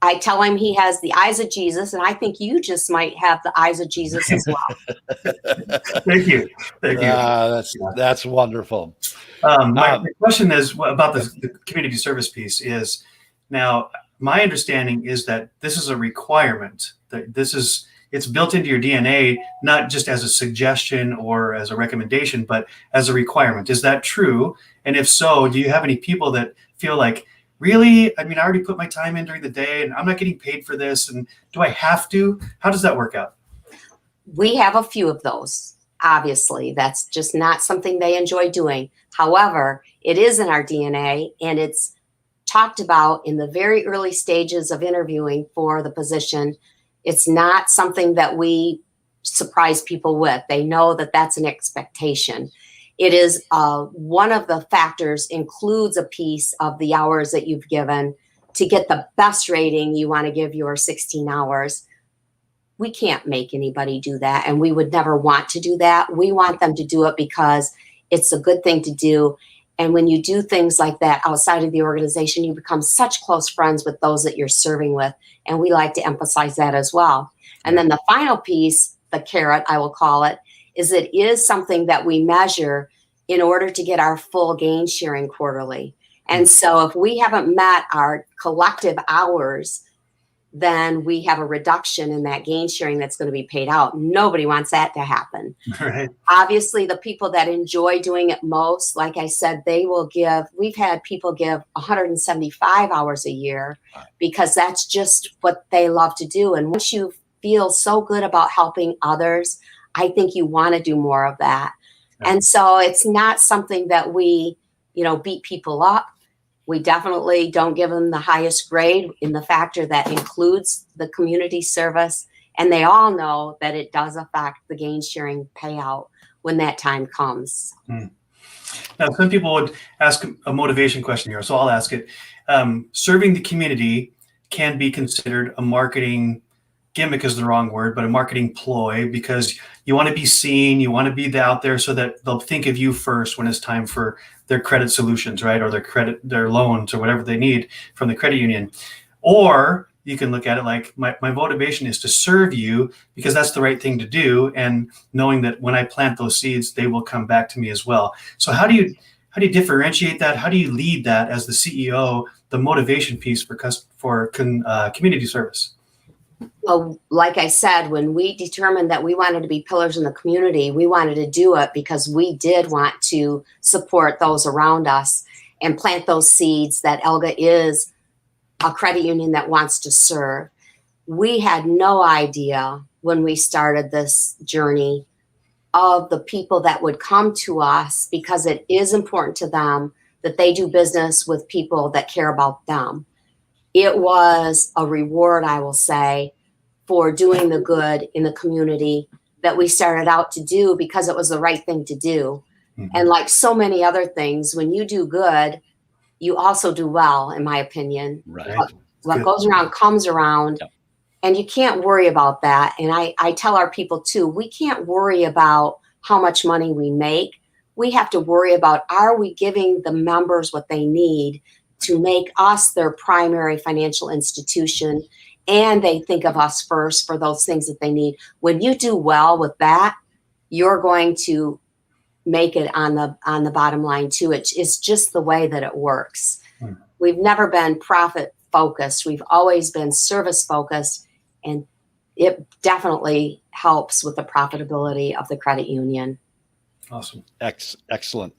I tell him he has the eyes of Jesus, and I think you just might have the eyes of Jesus as well. Thank you. That's wonderful. My question is about the community service piece is, now my understanding is that this is a requirement, that it's built into your DNA, not just as a suggestion or as a recommendation, but as a requirement. Is that true? And if so, do you have any people that feel like, really? I mean, I already put my time in during the day and I'm not getting paid for this. And do I have to? How does that work out? We have a few of those. Obviously, that's just not something they enjoy doing. However, it is in our DNA, and it's talked about in the very early stages of interviewing for the position. It's not something that we surprise people with. They know that that's an expectation. It is one of the factors includes a piece of the hours that you've given to get the best rating. You want to give your 16 hours. We can't make anybody do that, and we would never want to do that. We want them to do it because it's a good thing to do. And when you do things like that outside of the organization, you become such close friends with those that you're serving with. And we like to emphasize that as well. And then the final piece, the carrot, I will call it, is it is something that we measure in order to get our full gain sharing quarterly. And so if we haven't met our collective hours, then we have a reduction in that gain sharing that's going to be paid out. Nobody wants that to happen. Right. Obviously, the people that enjoy doing it most, like I said, we've had people give 175 hours a year because that's just what they love to do. And once you feel so good about helping others, I think you want to do more of that. Yeah. And so it's not something that we, beat people up. We definitely don't give them the highest grade in the factor that includes the community service. And they all know that it does affect the gain sharing payout when that time comes. Now, some people would ask a motivation question here, so I'll ask it. Serving the community can be considered a marketing gimmick is the wrong word, but a marketing ploy, because you want to be seen, you want to be out there so that they'll think of you first when it's time for their credit solutions, right? Or their loans or whatever they need from the credit union. Or you can look at it like my motivation is to serve you because that's the right thing to do. And knowing that when I plant those seeds, they will come back to me as well. So how do you differentiate that? How do you lead that as the CEO, the motivation piece for community service? Well, like I said, when we determined that we wanted to be pillars in the community, we wanted to do it because we did want to support those around us and plant those seeds that ELGA is a credit union that wants to serve. We had no idea when we started this journey of the people that would come to us, because it is important to them that they do business with people that care about them. It was a reward, I will say, for doing the good in the community that we started out to do because it was the right thing to do. Mm-hmm. And like so many other things, when you do good, you also do well, in my opinion. Right. What goes around comes around. Yep. And you can't worry about that. And I tell our people too, we can't worry about how much money we make. We have to worry about, are we giving the members what they need to make us their primary financial institution, and they think of us first for those things that they need. When you do well with that, you're going to make it on the bottom line too. It's just the way that it works. We've never been profit focused. We've always been service focused, and it definitely helps with the profitability of the credit union. Awesome. Excellent.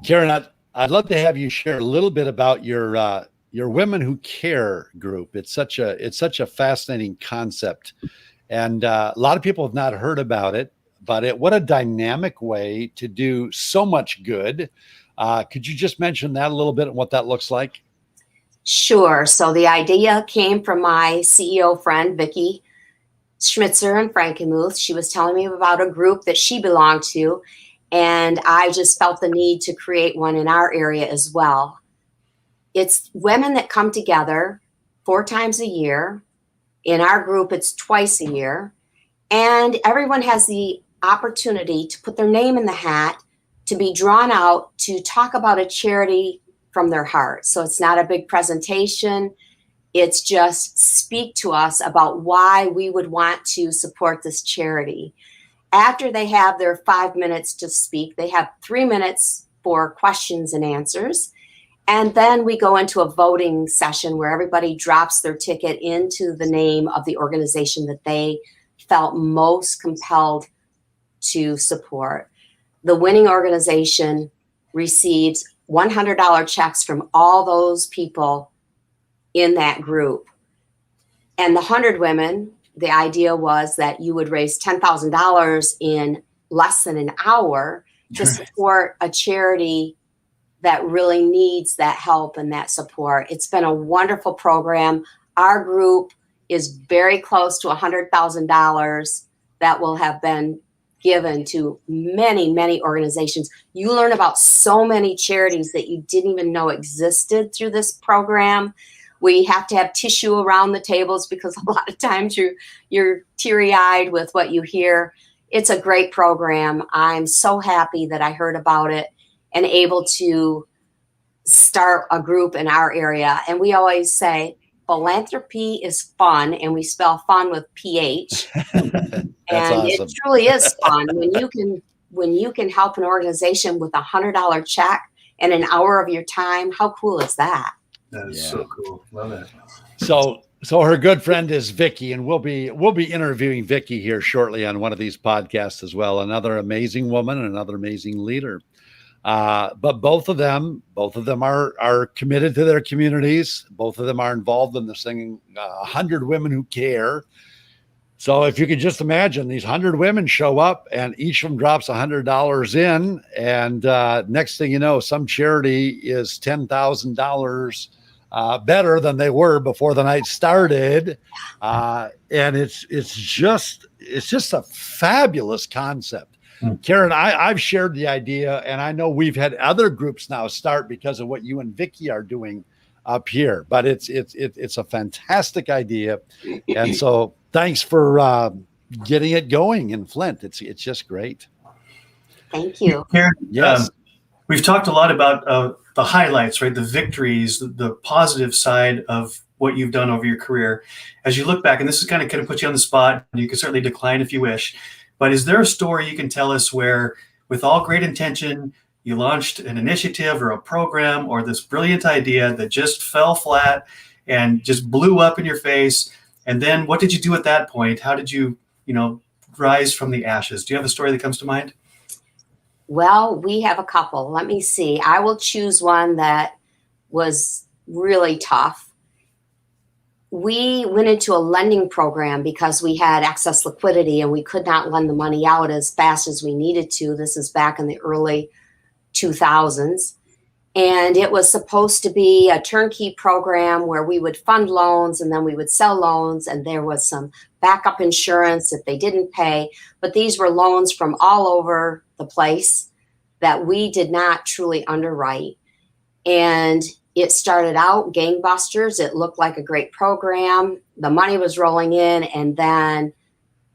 Karen, I'd love to have you share a little bit about your your Women Who Care group. It's such a fascinating concept, and a lot of people have not heard about it. But what a dynamic way to do so much good. Could you just mention that a little bit and what that looks like? Sure. So the idea came from my CEO friend, Vicki Schmitzer in Frankenmuth. She was telling me about a group that she belonged to, and I just felt the need to create one in our area as well. It's women that come together 4 times a year. In our group, it's twice a year. And everyone has the opportunity to put their name in the hat, to be drawn out to talk about a charity from their heart. So it's not a big presentation. It's just speak to us about why we would want to support this charity. After they have their 5 minutes to speak, they have 3 minutes for questions and answers. And then we go into a voting session where everybody drops their ticket into the name of the organization that they felt most compelled to support. The winning organization receives $100 checks from all those people in that group. And the 100 women, the idea was that you would raise $10,000 in less than an hour to support a charity that really needs that help and that support. It's been a wonderful program. Our group is very close to $100,000 that will have been given to many, many organizations. You learn about so many charities that you didn't even know existed through this program. We have to have tissue around the tables because a lot of times you're teary-eyed with what you hear. It's a great program. I'm so happy that I heard about it and able to start a group in our area. And we always say, philanthropy is fun, and we spell fun with PH. That's and awesome. It truly is fun when you can help an organization with $100 check and an hour of your time. How cool is that? That is so cool. Love it. So her good friend is Vicki, and we'll be interviewing Vicki here shortly on one of these podcasts as well. Another amazing woman and another amazing leader. But both of them are committed to their communities. Both of them are involved in this thing. 100 Women Who Care. So if you could just imagine, these 100 women show up, and each of them drops $100 in, and next thing you know, some charity is $10,000 better than they were before the night started, and it's just a fabulous concept. Karen, I've shared the idea, and I know we've had other groups now start because of what you and Vicki are doing up here. But it's a fantastic idea, and so thanks for getting it going in Flint. It's just great. Thank you, Karen. Yes, we've talked a lot about the highlights, right? The victories, the positive side of what you've done over your career. As you look back, and this is kind of put you on the spot, and you can certainly decline if you wish. But is there a story you can tell us where, with all great intention, you launched an initiative or a program or this brilliant idea that just fell flat and just blew up in your face? And then what did you do at that point? How did you, rise from the ashes? Do you have a story that comes to mind? Well, we have a couple. Let me see. I will choose one that was really tough. We went into a lending program because we had excess liquidity and we could not lend the money out as fast as we needed to. This is back in the early 2000s. And it was supposed to be a turnkey program where we would fund loans and then we would sell loans, and there was some backup insurance if they didn't pay. But these were loans from all over the place that we did not truly underwrite. And it started out gangbusters. It looked like a great program. The money was rolling in, and then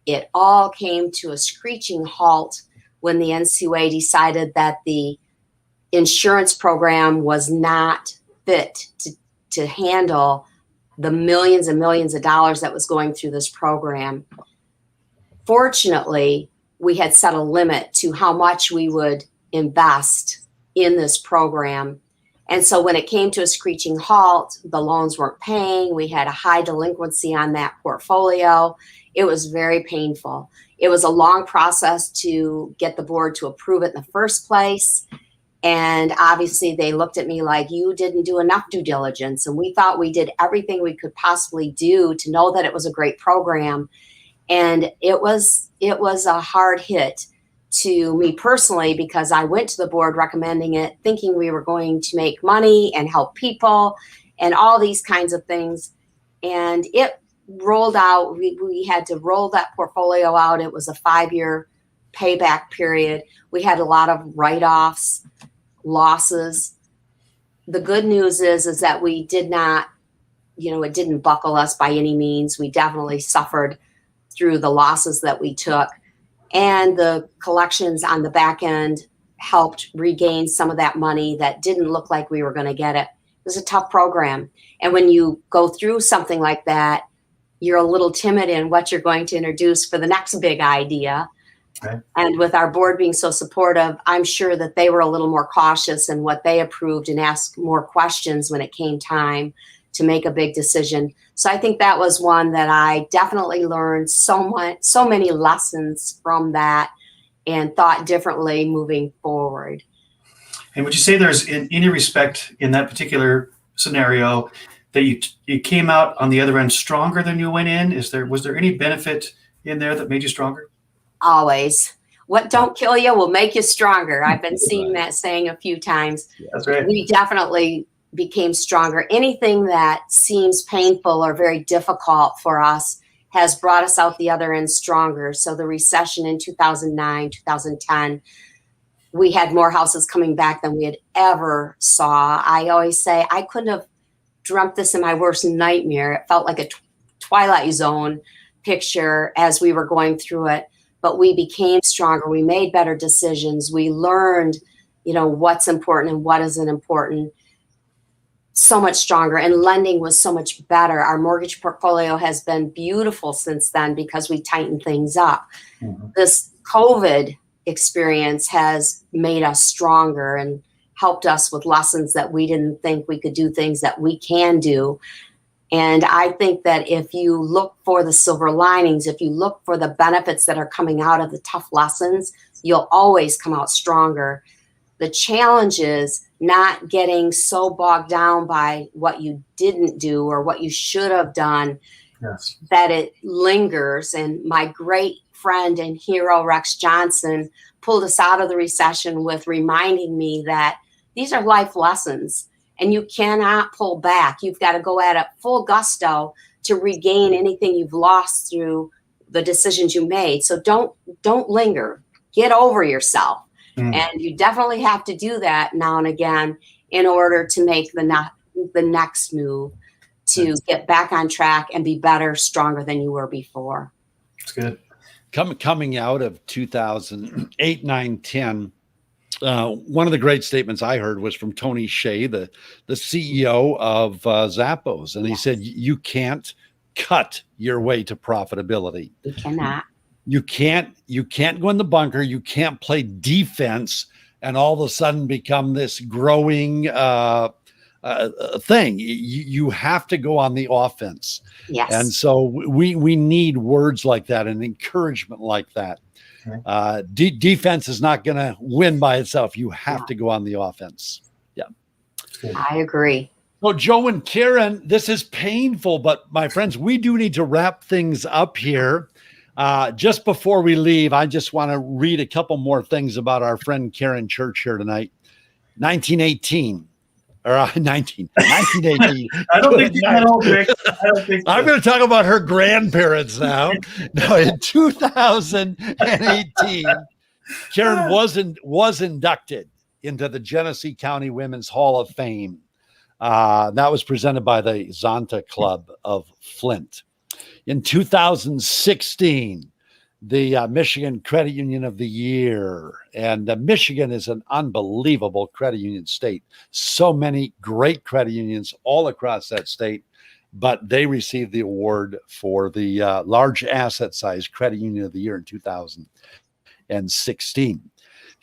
it all came to a screeching halt when the NCUA decided that the insurance program was not fit to handle the millions and millions of dollars that was going through this program. Fortunately, we had set a limit to how much we would invest in this program. And so when it came to a screeching halt, the loans weren't paying. We had a high delinquency on that portfolio. It was very painful. It was a long process to get the board to approve it in the first place. And obviously they looked at me like, you didn't do enough due diligence. And we thought we did everything we could possibly do to know that it was a great program. And it was a hard hit to me personally, because I went to the board recommending it, thinking we were going to make money and help people and all these kinds of things. And it rolled out. We had to roll that portfolio out. It was a 5-year payback period. We had a lot of write-offs, losses. The good news is that we did not, it didn't buckle us by any means. We definitely suffered through the losses that we took, and the collections on the back end helped regain some of that money that didn't look like we were going to get it. It was a tough program. And when you go through something like that, you're a little timid in what you're going to introduce for the next big idea. Right. And with our board being so supportive, I'm sure that they were a little more cautious in what they approved and asked more questions when it came time to make a big decision. So I think that was one that I definitely learned so many lessons from that, and thought differently moving forward. And would you say there's, in any respect in that particular scenario, that you came out on the other end stronger than you went in? Was there any benefit in there that made you stronger? Always. What don't kill you will make you stronger. I've been seeing that saying a few times. That's right. We definitely became stronger. Anything that seems painful or very difficult for us has brought us out the other end stronger. So the recession in 2009, 2010, we had more houses coming back than we had ever saw. I always say I couldn't have dreamt this in my worst nightmare. It felt like a Twilight Zone picture as we were going through it. But we became stronger. We made better decisions. We learned, what's important and what isn't important. So much stronger. And lending was so much better. Our mortgage portfolio has been beautiful since then because we tightened things up. Mm-hmm. This COVID experience has made us stronger and helped us with lessons that we didn't think we could do, things that we can do. And I think that if you look for the silver linings, if you look for the benefits that are coming out of the tough lessons, you'll always come out stronger. The challenge is not getting so bogged down by what you didn't do or what you should have done, yes, that it lingers. And my great friend and hero, Rex Johnson, pulled us out of the recession with reminding me that these are life lessons. And you cannot pull back. You've got to go at it full gusto to regain anything you've lost through the decisions you made. So don't linger. Get over yourself. Mm. And you definitely have to do that now and again in order to make the next move to get back on track and be better, stronger than you were before. That's good. Coming out of 2008, 9, 10, one of the great statements I heard was from Tony Hsieh, the CEO of Zappos. And he said, you can't cut your way to profitability. You cannot. You can't go in the bunker. You can't play defense and all of a sudden become this growing thing. You have to go on the offense. Yes. And so we need words like that and encouragement like that. Defense is not going to win by itself. You have to go on the offense. Yeah. I agree. Well, Joe and Karen, this is painful, but my friends, we do need to wrap things up here. Just before we leave, I just want to read a couple more things about our friend Karen Church here tonight. 1918. Or 1918. I don't think you're that old, Rick. I don't think so. I'm going to talk about her grandparents now. No, in 2018, Karen was inducted into the Genesee County Women's Hall of Fame. That was presented by the Zonta Club of Flint. In 2016, the Michigan Credit Union of the Year. And Michigan is an unbelievable credit union state. So many great credit unions all across that state, but they received the award for the large asset size credit union of the year in 2016.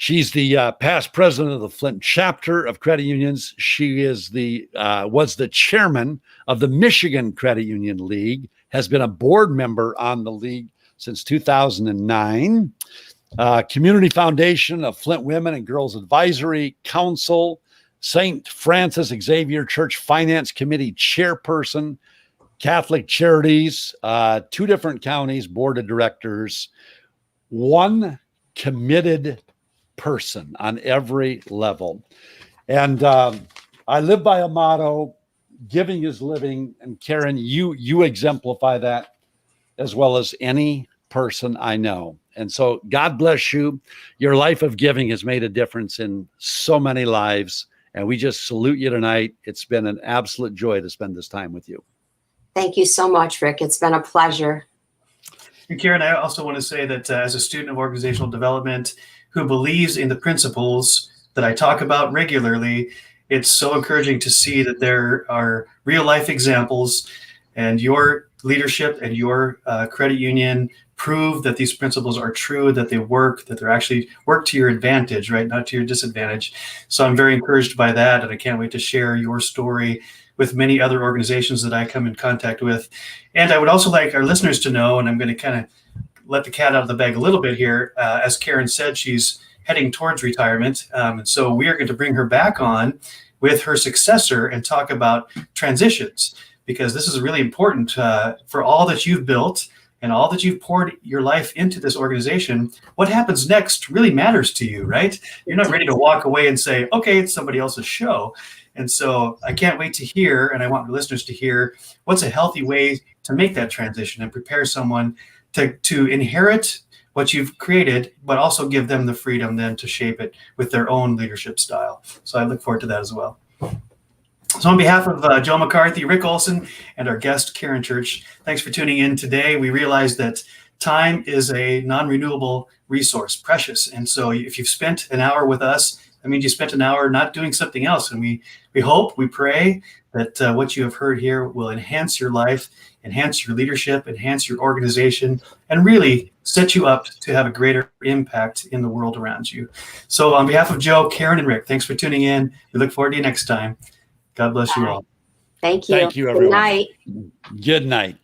She's the past president of the Flint chapter of credit unions. She is was the chairman of the Michigan Credit Union League, has been a board member on the league since 2009. Community Foundation of Flint Women and Girls Advisory Council, St. Francis Xavier Church Finance Committee Chairperson, Catholic Charities, 2 different counties, board of directors, one committed person on every level. And I live by a motto, giving is living. And Karen, you exemplify that as well as any person I know. And so God bless you. Your life of giving has made a difference in so many lives. And we just salute you tonight. It's been an absolute joy to spend this time with you. Thank you so much, Rick. It's been a pleasure. And Karen, I also want to say that as a student of organizational development who believes in the principles that I talk about regularly, it's so encouraging to see that there are real life examples, and your leadership and your credit union prove that these principles are true, that they work, that they're actually work to your advantage, right? Not to your disadvantage. So I'm very encouraged by that. And I can't wait to share your story with many other organizations that I come in contact with. And I would also like our listeners to know, and I'm going to kind of let the cat out of the bag a little bit here. As Karen said, she's heading towards retirement. And so we are going to bring her back on with her successor and talk about transitions, because this is really important for all that you've built and all that you've poured your life into this organization. What happens next really matters to you, right? You're not ready to walk away and say, okay, it's somebody else's show. And so I can't wait to hear, and I want the listeners to hear, what's a healthy way to make that transition and prepare someone to inherit what you've created, but also give them the freedom then to shape it with their own leadership style. So I look forward to that as well. So on behalf of Joe McCarthy, Rick Olson, and our guest, Karen Church, thanks for tuning in today. We realize that time is a non-renewable resource, precious. And so if you've spent an hour with us, that means you spent an hour not doing something else. And we hope, we pray that what you have heard here will enhance your life, enhance your leadership, enhance your organization, and really set you up to have a greater impact in the world around you. So on behalf of Joe, Karen, and Rick, thanks for tuning in. We look forward to you next time. God bless you all. Thank you. Thank you, everyone. Good night. Good night.